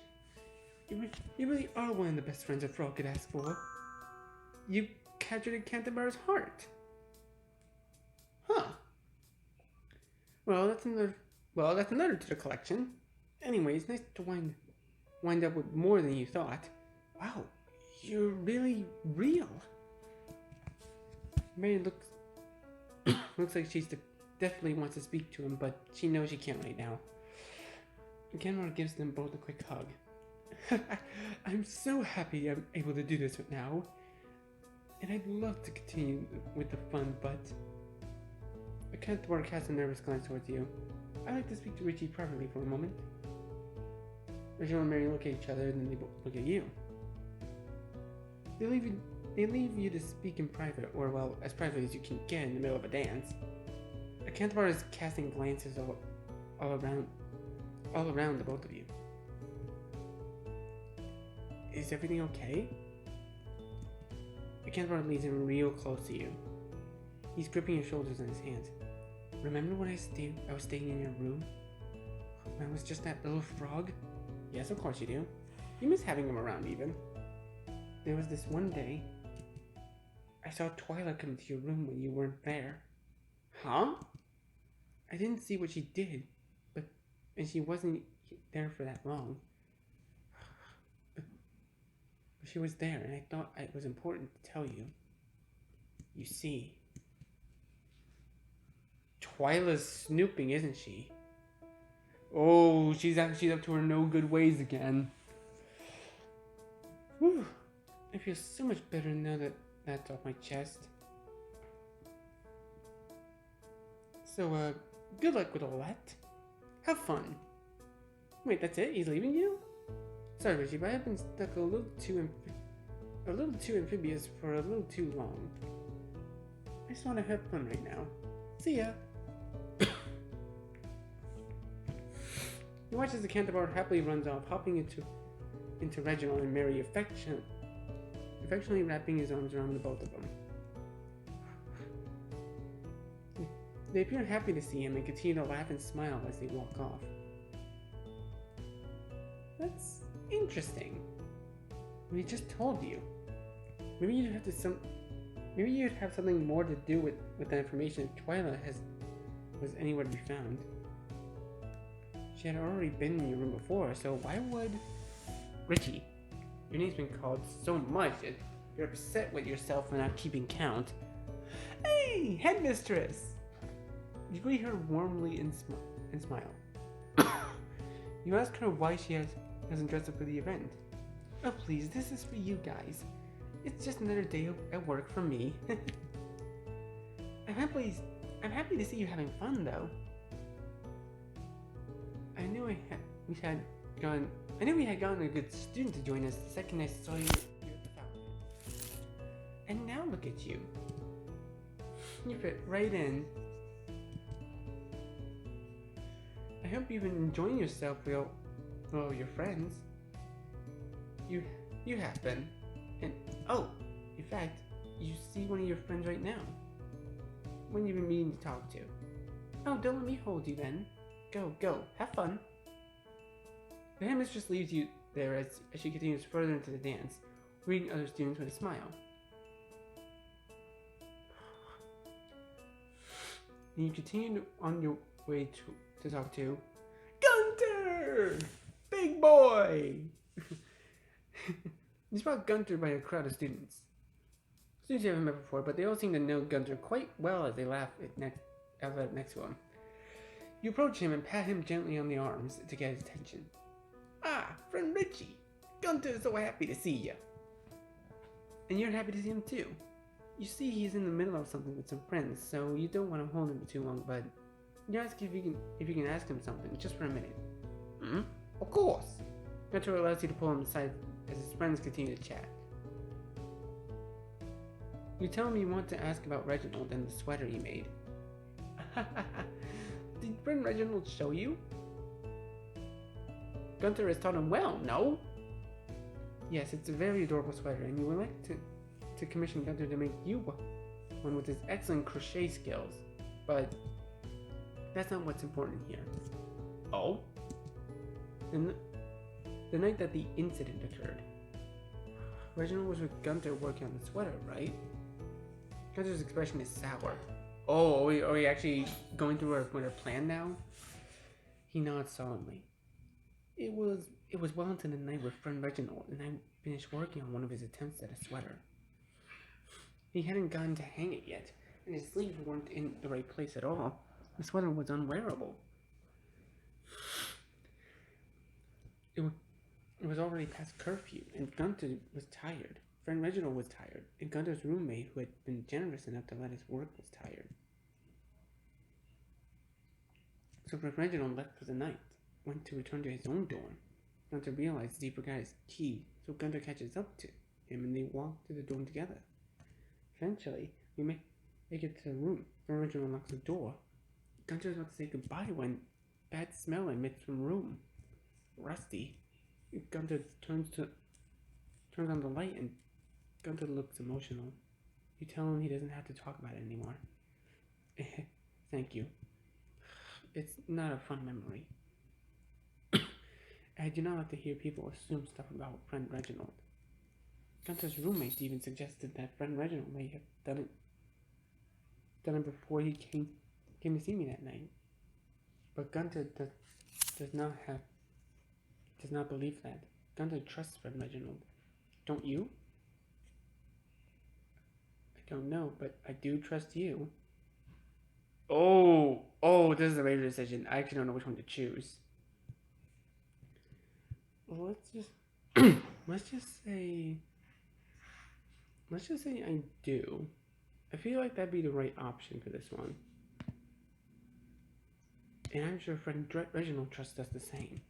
You really are one of the best friends a frog could ask for. You captured a Cantabar's heart. Huh. Well, that's another Well, that's another to the collection. Anyways, nice to wind up with more than you thought. Wow, you're really real. Mary looks like she's definitely wants to speak to him, but she knows she can't right now. Genmar gives them both a quick hug. I'm so happy I'm able to do this now. And I'd love to continue with the fun, but... Akanthor casts a nervous glance towards you. I'd like to speak to Richie privately for a moment. Rachel and Mary look at each other, and then they both look at you. They leave you to speak in private, or well, as private as you can get in the middle of a dance. Akanthor is casting glances all around the both of you. Is everything okay? Akanthor leans in real close to you. He's gripping your shoulders in his hands. Remember when I was staying in your room? When I was just that little frog? Yes, of course you do. You miss having him around even. There was this one day, I saw Twyla come into your room when you weren't there. Huh? I didn't see what she did, and she wasn't there for that long. But she was there, and I thought it was important to tell you. You see, Twyla's snooping, isn't she? Oh, she's up to her no good ways again. Whew. I feel so much better now that that's off my chest. So, good luck with all that. Have fun. Wait, that's it? He's leaving you? Sorry, Richie, but I've been stuck a little too amphibious for a little too long. I just want to have fun right now. See ya. He watches the Akanthor happily runs off, hopping into Reginald and Mary, affectionately wrapping his arms around the both of them. They appear happy to see him and continue to laugh and smile as they walk off. That's interesting. What he just told you. Maybe you'd have something more to do with the information if Twyla was anywhere to be found. She had already been in your room before, so why would... Richie, your name's been called so much that you're upset with yourself for not keeping count. Hey, headmistress! You greet her warmly and smile. You ask her why she hasn't dressed up for the event. Oh please, this is for you guys. It's just another day at work for me. I'm happy to see you having fun though. I knew we had gotten a good student to join us the second I saw you at the fountain. And now look at you. You fit right in. I hope you've been enjoying yourself with all your friends. You have been. And oh, in fact, you see one of your friends right now. One you've been meaning to talk to. Oh, don't let me hold you then. Go, have fun. The headmistress leaves you there as she continues further into the dance, greeting other students with a smile. And you continue on your way to talk to Gunter! Big boy! You spot Gunter by a crowd of students. Students you haven't met before, but they all seem to know Gunter quite well as they laugh next to him. You approach him and pat him gently on the arms to get his attention. Ah, friend Richie! Gunter is so happy to see you. And you're happy to see him too. You see he's in the middle of something with some friends, so you don't want to hold him too long, but you ask if you can ask him something, just for a minute. Hmm? Of course! Gunter allows you to pull him aside as his friends continue to chat. You tell him you want to ask about Reginald and the sweater he made. Did friend Reginald show you? Gunter has taught him well, no? Yes, it's a very adorable sweater, and you would like to commission Gunter to make you one with his excellent crochet skills. But that's not what's important here. Oh? The night that the incident occurred, Reginald was with Gunter working on the sweater, right? Gunter's expression is sour. Oh, are we actually going through with our plan now? He nods solemnly. It was well into the night with friend Reginald, and I finished working on one of his attempts at a sweater. He hadn't gotten to hang it yet, and his sleeves weren't in the right place at all. The sweater was unwearable. It was already past curfew, and Gunther was tired. Friend Reginald was tired, and Gunther's roommate, who had been generous enough to let us work, was tired. So Friend Reginald left for the night, went to return to his own dorm. Gunther realizes he forgot his key, so Gunther catches up to him, and they walk to the dorm together. Eventually, we make it to the room. Friend Reginald knocks the door. Gunther is about to say goodbye when bad smell emits from the room. Rusty. Gunther turns on the light, and Gunther looks emotional. You tell him he doesn't have to talk about it anymore. Thank you. It's not a fun memory. I do not like to hear people assume stuff about friend Reginald. Gunther's roommates even suggested that friend Reginald may have done it before he came to see me that night. But Gunther does not believe that. Gunther trusts friend Reginald. Don't you? I don't know, but I do trust you. Oh, this is a major decision. I actually don't know which one to choose. Well, let's just say I do. I feel like that'd be the right option for this one. And I'm sure friend Reginald trusts us the same.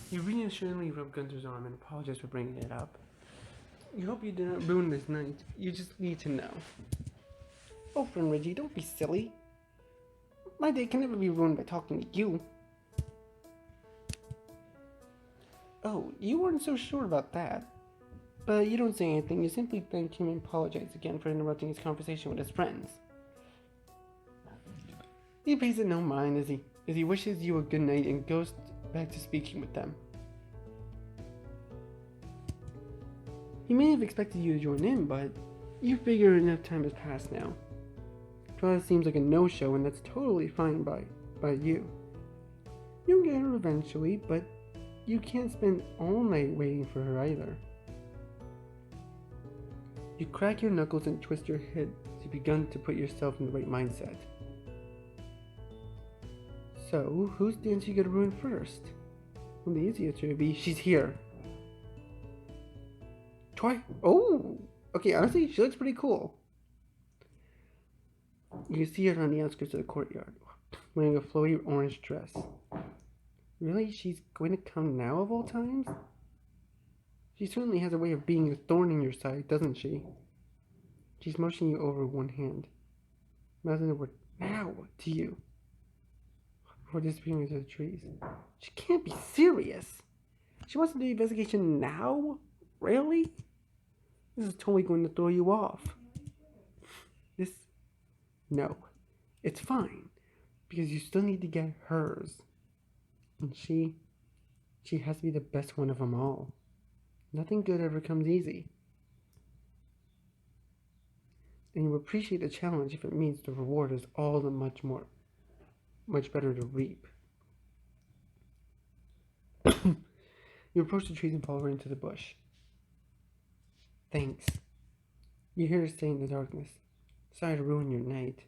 You reassuringly rub Gunther's arm and apologize for bringing it up. You hope you did not ruin this night. You just need to know. Oh, friend Reggie, don't be silly. My day can never be ruined by talking to you. Oh, you weren't so sure about that. But you don't say anything. You simply thank him and apologize again for interrupting his conversation with his friends. He pays it no mind as he wishes you a good night and goes back to speaking with them. He may have expected you to join in, but you figure enough time has passed now. Twyla seems like a no-show, and that's totally fine by you. You'll get her eventually, but you can't spend all night waiting for her either. You crack your knuckles and twist your head as you've begun to put yourself in the right mindset. So, whose dance are you gonna ruin first? Well, the easy answer would be, she's here. Oh! Okay, honestly, she looks pretty cool. You can see her on the outskirts of the courtyard, wearing a flowy orange dress. Really? She's going to come now of all times? She certainly has a way of being a thorn in your side, doesn't she? She's motioning you over with one hand, mouthing the word now to you, before disappearing into the trees. She can't be serious! She wants to do the investigation now? Really? This is totally going to throw you off. No, it's fine, because you still need to get hers. And she has to be the best one of them all. Nothing good ever comes easy. And you appreciate the challenge if it means the reward is all the much better to reap. You approach the trees and follow her into the bush. Thanks. You hear her say in the darkness, sorry to ruin your night,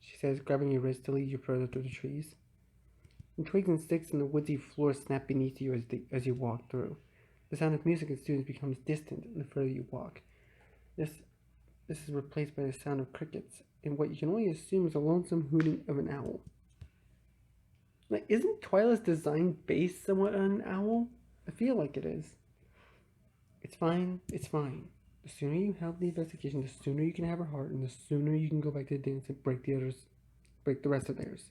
she says, grabbing your wrist to lead you further through the trees. And twigs and sticks on the woodsy floor snap beneath you as you walk through. The sound of music and students becomes distant the further you walk. This is replaced by the sound of crickets and what you can only assume is a lonesome hooting of an owl. Like, isn't Twyla's design based somewhat on an owl? I feel like it is. It's fine. It's fine. The sooner you help the investigation, the sooner you can have her heart, and the sooner you can go back to the dance and break the rest of theirs.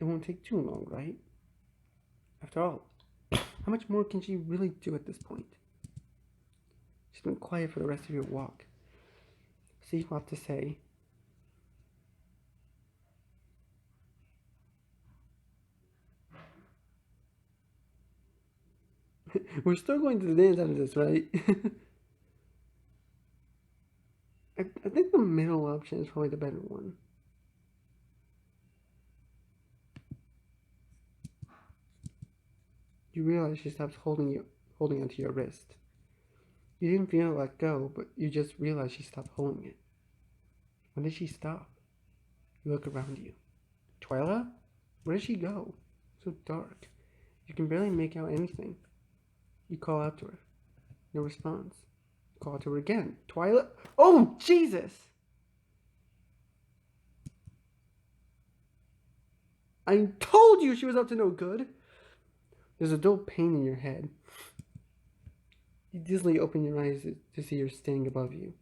It won't take too long, right? After all, how much more can she really do at this point? She's been quiet for the rest of your walk. See what to say. We're still going to the dance after this, right? I think the middle option is probably the better one. You realize she stops holding onto your wrist. You didn't feel it let go, but you just realized she stopped holding it. When did she stop? You look around you. Twyla? Where did she go? So dark. You can barely make out anything. You call out to her. No response. You call out to her again. Twyla? Oh, Jesus! I told you she was up to no good! There's a dull pain in your head. You dizzily open your eyes to see her standing above you.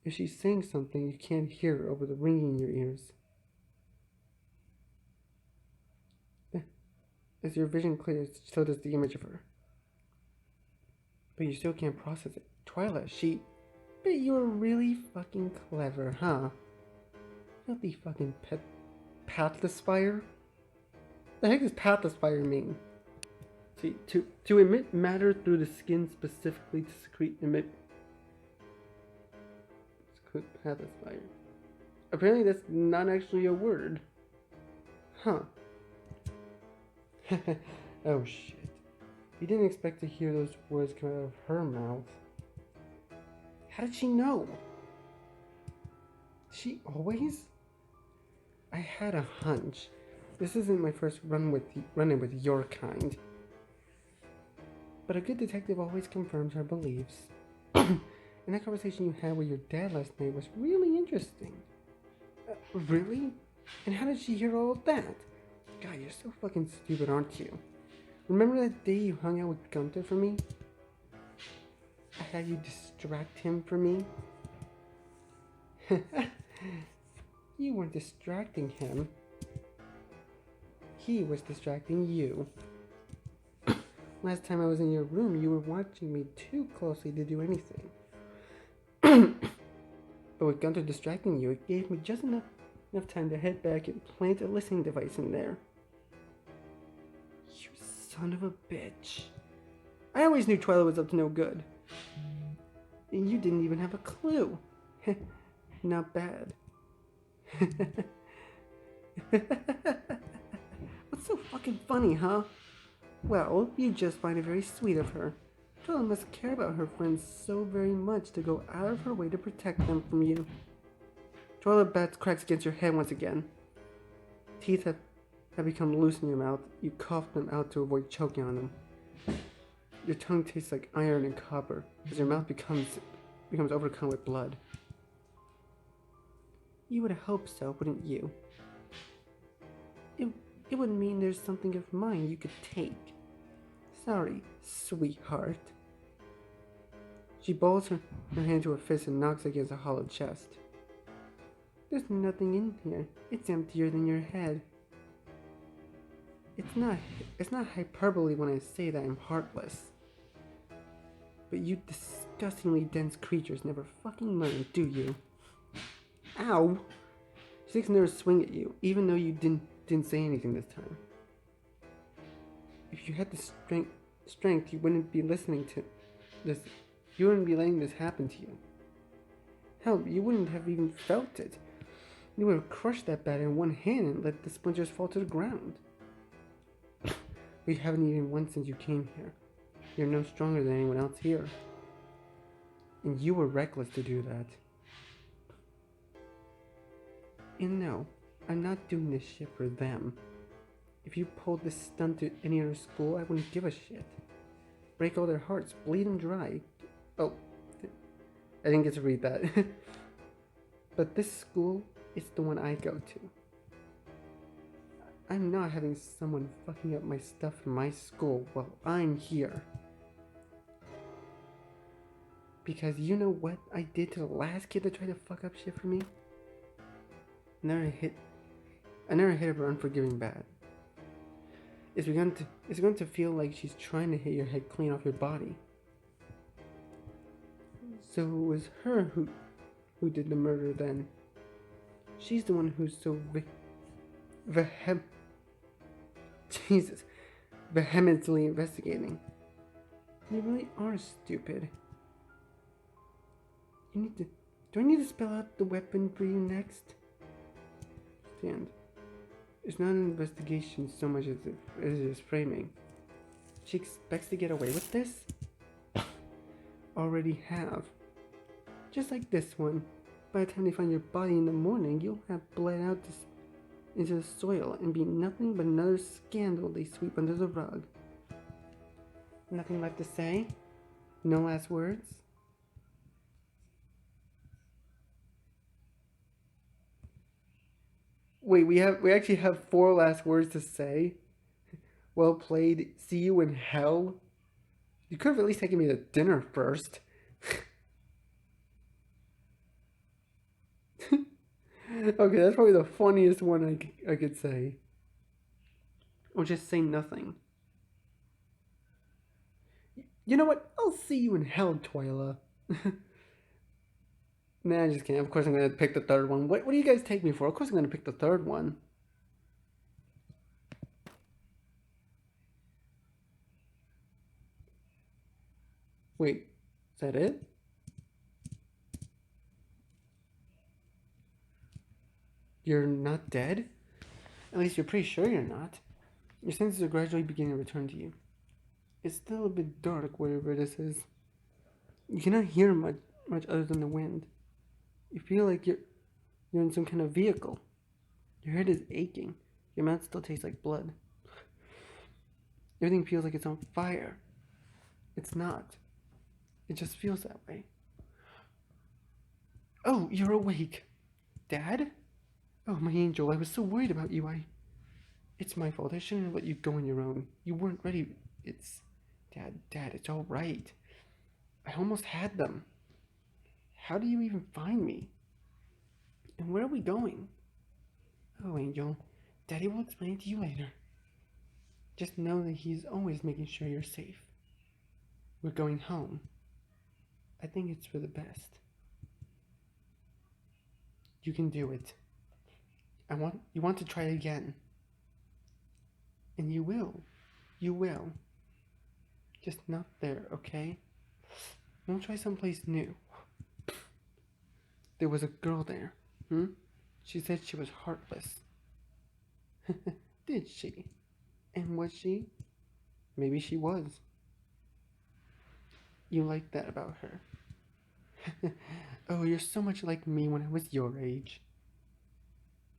If she's saying something, you can't hear her over the ringing in your ears. As your vision clears, so does the image of her. But you still can't process it. Twyla, but you're really fucking clever, huh? Filthy fucking pathоспire? The heck does pathоспire mean? See, to emit matter through the skin specifically to emit pathоспire. Apparently that's not actually a word. Huh. Oh shit. You didn't expect to hear those words come out of her mouth. How did she know? She always? I had a hunch. This isn't my first run-in with your kind. But a good detective always confirms her beliefs. And that conversation you had with your dad last night was really interesting. Really? And how did she hear all of that? God, you're so fucking stupid, aren't you? Remember that day you hung out with Gunther for me? I had you distract him for me? You weren't distracting him. He was distracting you. Last time I was in your room, you were watching me too closely to do anything. But with Gunther distracting you, it gave me just enough time to head back and plant a listening device in there. You son of a bitch. I always knew Twyla was up to no good. And you didn't even have a clue. Not bad. What's so fucking funny, huh? Well, you just find it very sweet of her. Twyla must care about her friends so very much to go out of her way to protect them from you. Twyla bats cracks against your head once again. Teeth have become loose in your mouth. You cough them out to avoid choking on them. Your tongue tastes like iron and copper as your mouth becomes overcome with blood. You would hope so, wouldn't you? It would mean there's something of mine you could take. Sorry, sweetheart. She balls her hand to her fist and knocks against a hollow chest. There's nothing in here. It's emptier than your head. It's not hyperbole when I say that I'm heartless. But you disgustingly dense creatures never fucking learn, do you? Ow! She takes another swing at you, even though you didn't say anything this time. If you had the strength, you wouldn't be listening to this. You wouldn't be letting this happen to you. Hell, you wouldn't have even felt it. You would have crushed that bat in one hand and let the splinters fall to the ground. But you haven't eaten once since you came here. You're no stronger than anyone else here. And you were reckless to do that. And no, I'm not doing this shit for them. If you pulled this stunt to any other school, I wouldn't give a shit. Break all their hearts, bleed them dry. Oh, I didn't get to read that. But this school is the one I go to. I'm not having someone fucking up my stuff in my school while I'm here. Because you know what I did to the last kid that tried to fuck up shit for me? I never hit her unforgiving bad. It's begun to feel like she's trying to hit your head clean off your body. So it was her who did the murder then. She's the one who's so vehemently investigating. You really are stupid. Do I need to spell out the weapon for you next? Stand. It's not an investigation so much as it is framing. She expects to get away with this? Already have. Just like this one. By the time they find your body in the morning, you'll have bled out into the soil and be nothing but another scandal they sweep under the rug. Nothing left to say? No last words? Wait, we actually have 4 last words to say? Well played. See you in hell? You could have at least taken me to dinner first. Okay, that's probably the funniest one I could say. Or just say nothing. You know what? I'll see you in hell, Twyla. Nah, I just kidding. Of course I'm gonna pick the third one. What do you guys take me for? Of course I'm gonna pick the third one. Wait, is that it? You're not dead? At least you're pretty sure you're not. Your senses are gradually beginning to return to you. It's still a bit dark wherever this is. You cannot hear much other than the wind. You feel like you're in some kind of vehicle. Your head is aching. Your mouth still tastes like blood. Everything feels like it's on fire. It's not. It just feels that way. Oh, you're awake. Dad? Oh, my angel, I was so worried about you. It's my fault. I shouldn't have let you go on your own. You weren't ready. Dad, it's all right. I almost had them. How do you even find me? And where are we going? Oh, Angel, Daddy will explain it to you later. Just know that he's always making sure you're safe. We're going home. I think it's for the best. You can do it. You want to try again. And you will. You will. Just not there, okay? We'll try someplace new. There was a girl there. She said she was heartless. Did she? And was she? Maybe she was. You like that about her. Oh, you're so much like me when I was your age.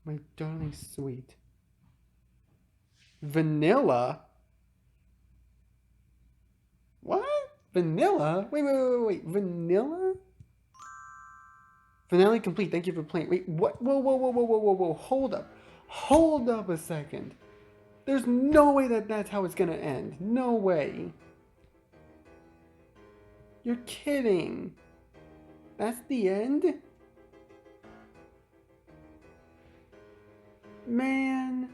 My darling sweet. Vanilla? What? Vanilla? Wait. Vanilla? Finale complete. Thank you for playing. Wait, what? Whoa. Hold up a second. There's no way that's how it's gonna end. No way. You're kidding. That's the end? Man.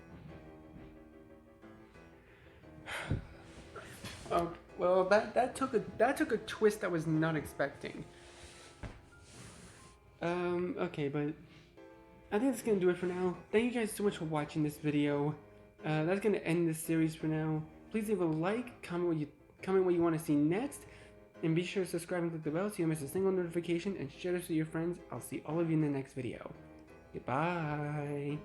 Oh, well, that took a twist I was not expecting. Okay, but I think that's gonna do it for now. Thank you guys so much for watching this video. That's gonna end this series for now. Please leave a like, comment what you want to see next, and be sure to subscribe and click the bell so you don't miss a single notification, and share this with your friends. I'll see all of you in the next video. Goodbye.